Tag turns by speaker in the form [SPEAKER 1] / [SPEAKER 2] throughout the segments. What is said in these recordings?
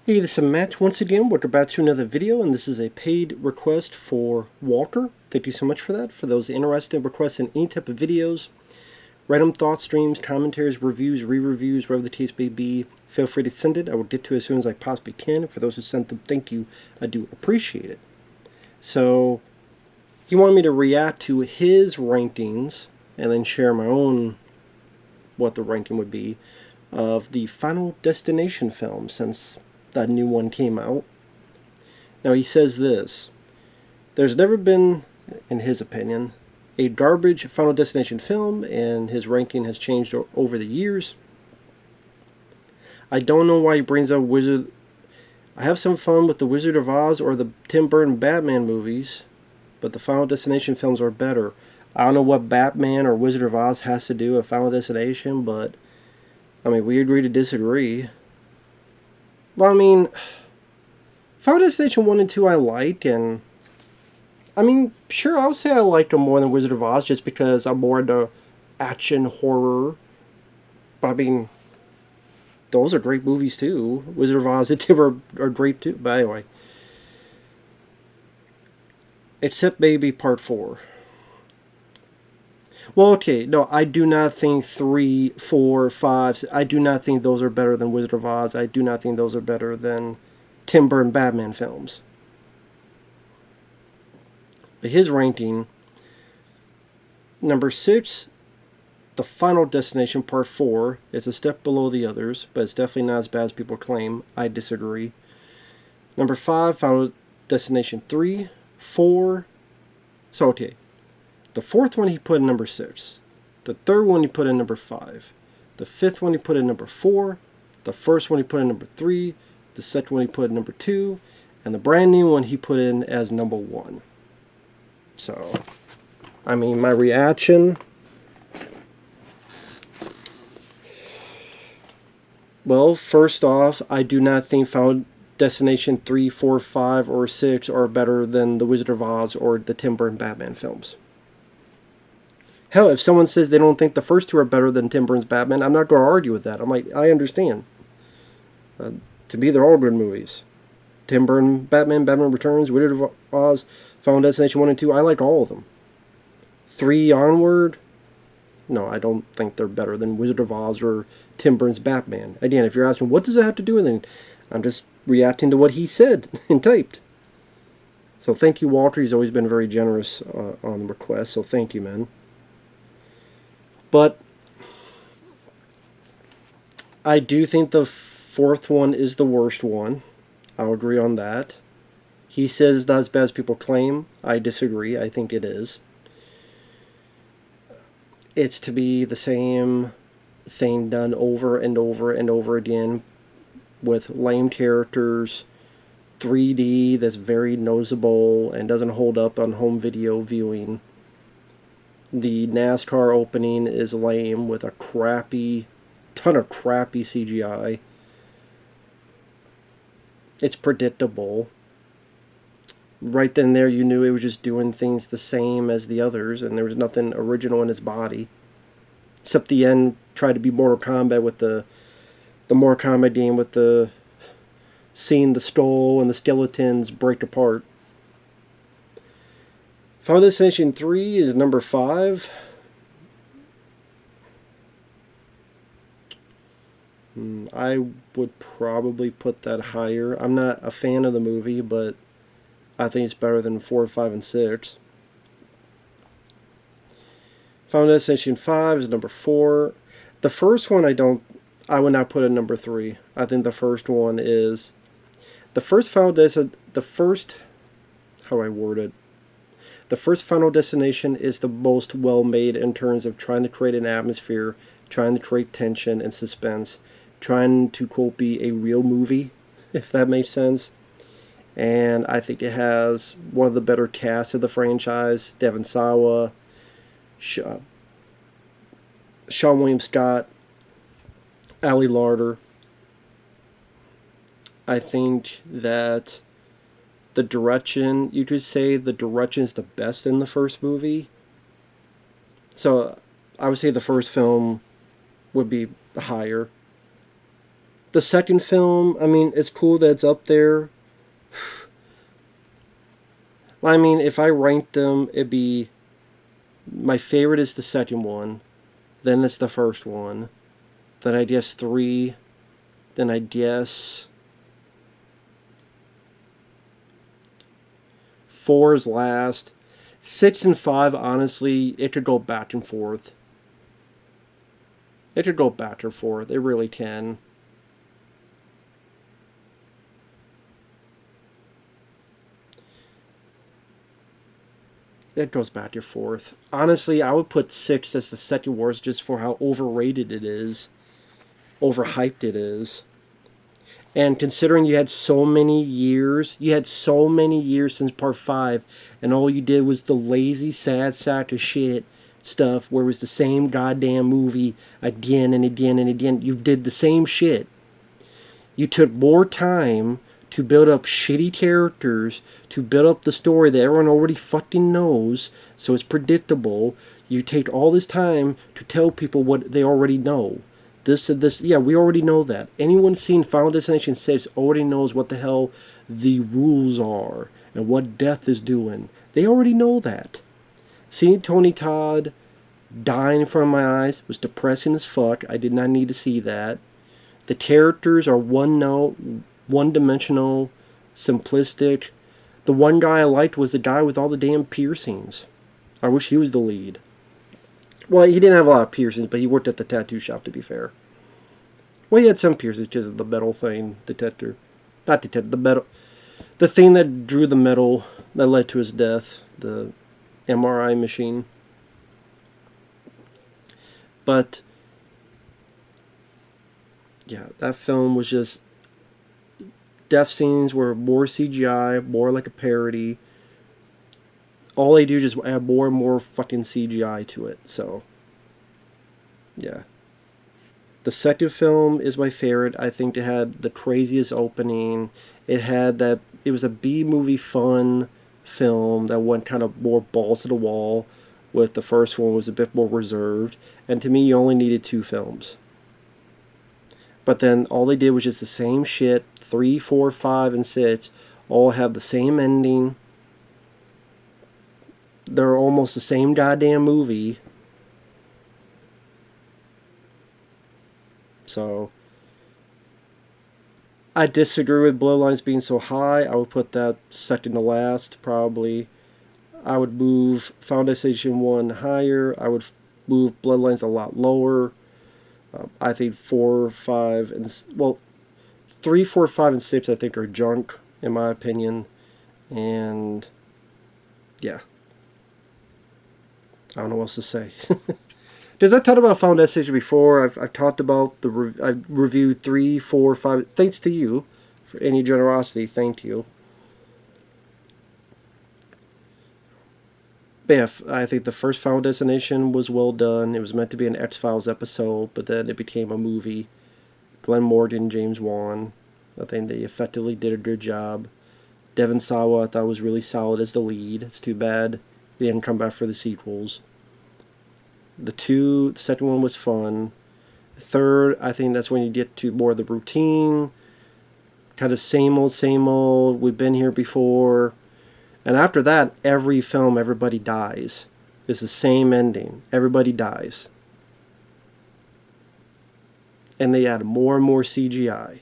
[SPEAKER 1] Hey, this is Matt once again. We're about to another video, and this is a paid request for Walter. Thank you so much for that. For those interested in requesting any type of videos, random thoughts, streams, commentaries, reviews, re-reviews, whatever the case may be, feel free to send it. I will get to it as soon as I possibly can. For those who sent them, thank you. I do appreciate it. So, he wanted me to react to his rankings and then share my own, what the ranking would be, of the Final Destination film since that new one came out. Now he says this: there's never been, in his opinion, a garbage Final Destination film, and his ranking has changed over the years. I don't know why he brings up I have some fun with the Wizard of Oz or the Tim Burton Batman movies, but the Final Destination films are better. I don't know what Batman or Wizard of Oz has to do with Final Destination, but I mean, we agree to disagree. Well, I mean, Final Destination 1 and 2 I like, and I mean, sure, I would say I like them more than Wizard of Oz just because I'm more into action horror. But I mean, those are great movies too. Wizard of Oz and Tim are great too, but anyway. Except maybe Part 4. Well, okay, no, I do not think 3, 4, 5, I do not think those are better than Wizard of Oz. I do not think those are better than Tim Burton Batman films. But his ranking, number 6, The Final Destination Part 4, is a step below the others, but it's definitely not as bad as people claim. I disagree. Number 5, Final Destination 3, 4, so okay. The fourth one he put in number 6. The third one he put in number 5. The fifth one he put in number 4. The first one he put in number 3. The second one he put in number 2. And the brand new one he put in as number 1. So, I mean, my reaction... Well, first off, I do not think Final Destination 3, 4, 5, or 6 are better than The Wizard of Oz or the Tim Burton Batman films. Hell, if someone says they don't think the first two are better than Tim Burton's Batman, I'm not going to argue with that. I'm like, I understand. To me, they're all good movies. Tim Burton, Batman, Batman Returns, Wizard of Oz, Final Destination 1 and 2, I like all of them. 3 onward, no, I don't think they're better than Wizard of Oz or Tim Burton's Batman. Again, if you're asking, what does it have to do with it? I'm just reacting to what he said and typed. So thank you, Walter. He's always been very generous on the request, so thank you, man. But I do think the fourth one is the worst one. I'll agree on that. He says it's not as bad as people claim. I disagree. I think it is. It's to be the same thing done over and over and over again with lame characters, 3D that's very noticeable and doesn't hold up on home video viewing. The NASCAR opening is lame with a ton of crappy CGI. It's predictable. Right then and there you knew it was just doing things the same as the others, and there was nothing original in his body. Except the end tried to be Mortal Kombat with the Mortal Kombat game with the seeing the skull and the skeletons break apart. Final Destination 3 is number 5. I would probably put that higher. I'm not a fan of the movie, but I think it's better than 4, 5, and 6. Final Destination 5 is number 4. The first one I would not put at number 3. I think the first one is... The first Final Destination... How do I word it? The first Final Destination is the most well-made in terms of trying to create an atmosphere, trying to create tension and suspense, trying to, quote, be a real movie, if that makes sense. And I think it has one of the better casts of the franchise. Devon Sawa, Sean William Scott, Ali Larter. I think that the direction, you could say the direction is the best in the first movie. So I would say the first film would be higher. The second film, I mean, it's cool that it's up there. I mean, if I ranked them, it'd be, my favorite is the second one, then it's the first one, then I guess 3, then I guess 4 is last. 6 and 5, honestly, it could go back and forth. It could go back and forth. It really can. It goes back and forth. Honestly, I would put 6 as the second worst just for how overrated it is. Overhyped it is. And considering you had so many years since part 5, and all you did was the lazy, sad sack of shit stuff where it was the same goddamn movie again and again and again. You did the same shit. You took more time to build up shitty characters, to build up the story that everyone already fucking knows, so it's predictable. You take all this time to tell people what they already know. This and this, yeah, we already know that. Anyone seen Final Destination 6 already knows what the hell the rules are and what death is doing. They already know that. Seeing Tony Todd die in front of my eyes was depressing as fuck. I did not need to see that. The characters are one note, one-dimensional, simplistic. The one guy I liked was the guy with all the damn piercings. I wish he was the lead. Well, he didn't have a lot of piercings, but he worked at the tattoo shop, to be fair. Well, he had some piercings because of the metal thing, detector. Not detector, the metal. The thing that drew the metal that led to his death, the MRI machine. But, yeah, that film was just... Death scenes were more CGI, more like a parody. All they do is just add more and more fucking CGI to it, so... Yeah. The second film is my favorite. I think it had the craziest opening. It had that... It was a B-movie fun film that went kind of more balls to the wall, with the first one was a bit more reserved. And to me, you only needed 2 films. But then all they did was just the same shit. 3, 4, 5, and 6 all have the same ending. They're almost the same goddamn movie. So, I disagree with Bloodlines being so high. I would put that second to last, probably. I would move Final Destination 1 higher. I would move Bloodlines a lot lower. I think 4, 5, and... Well, 3, 4, 5, and 6 I think are junk, in my opinion. And... Yeah. I don't know what else to say. Because I talked about Final Destination before. I've talked about I've reviewed 3, 4, 5. Thanks to you for any generosity. Thank you. But yeah, I think the first Final Destination was well done. It was meant to be an X-Files episode, but then it became a movie. Glenn Morgan, James Wan. I think they effectively did a good job. Devon Sawa I thought was really solid as the lead. It's too bad he didn't come back for the sequels. The second one was fun. The third, I think that's when you get to more of the routine. Kind of same old, we've been here before. And after that, every film, everybody dies. It's the same ending. Everybody dies. And they add more and more CGI.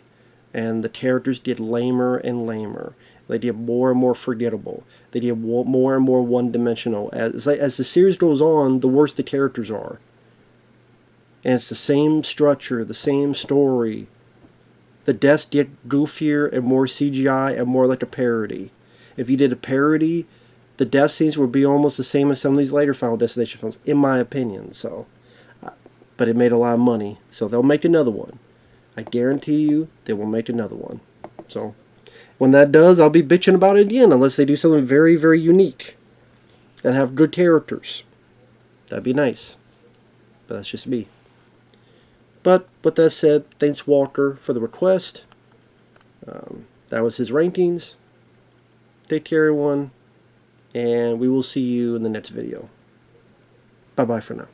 [SPEAKER 1] And the characters get lamer and lamer. They get more and more forgettable. They get more and more one-dimensional. As the series goes on, the worse the characters are. And it's the same structure, the same story. The deaths get goofier and more CGI and more like a parody. If you did a parody, the death scenes would be almost the same as some of these later Final Destination films, in my opinion. So, but it made a lot of money, so they'll make another one. I guarantee you they will make another one. So, when that does, I'll be bitching about it again, unless they do something very, very unique and have good characters. That'd be nice. But that's just me. But with that said, thanks Walker for the request. That was his rankings. Take care, everyone, and we will see you in the next video. Bye-bye for now.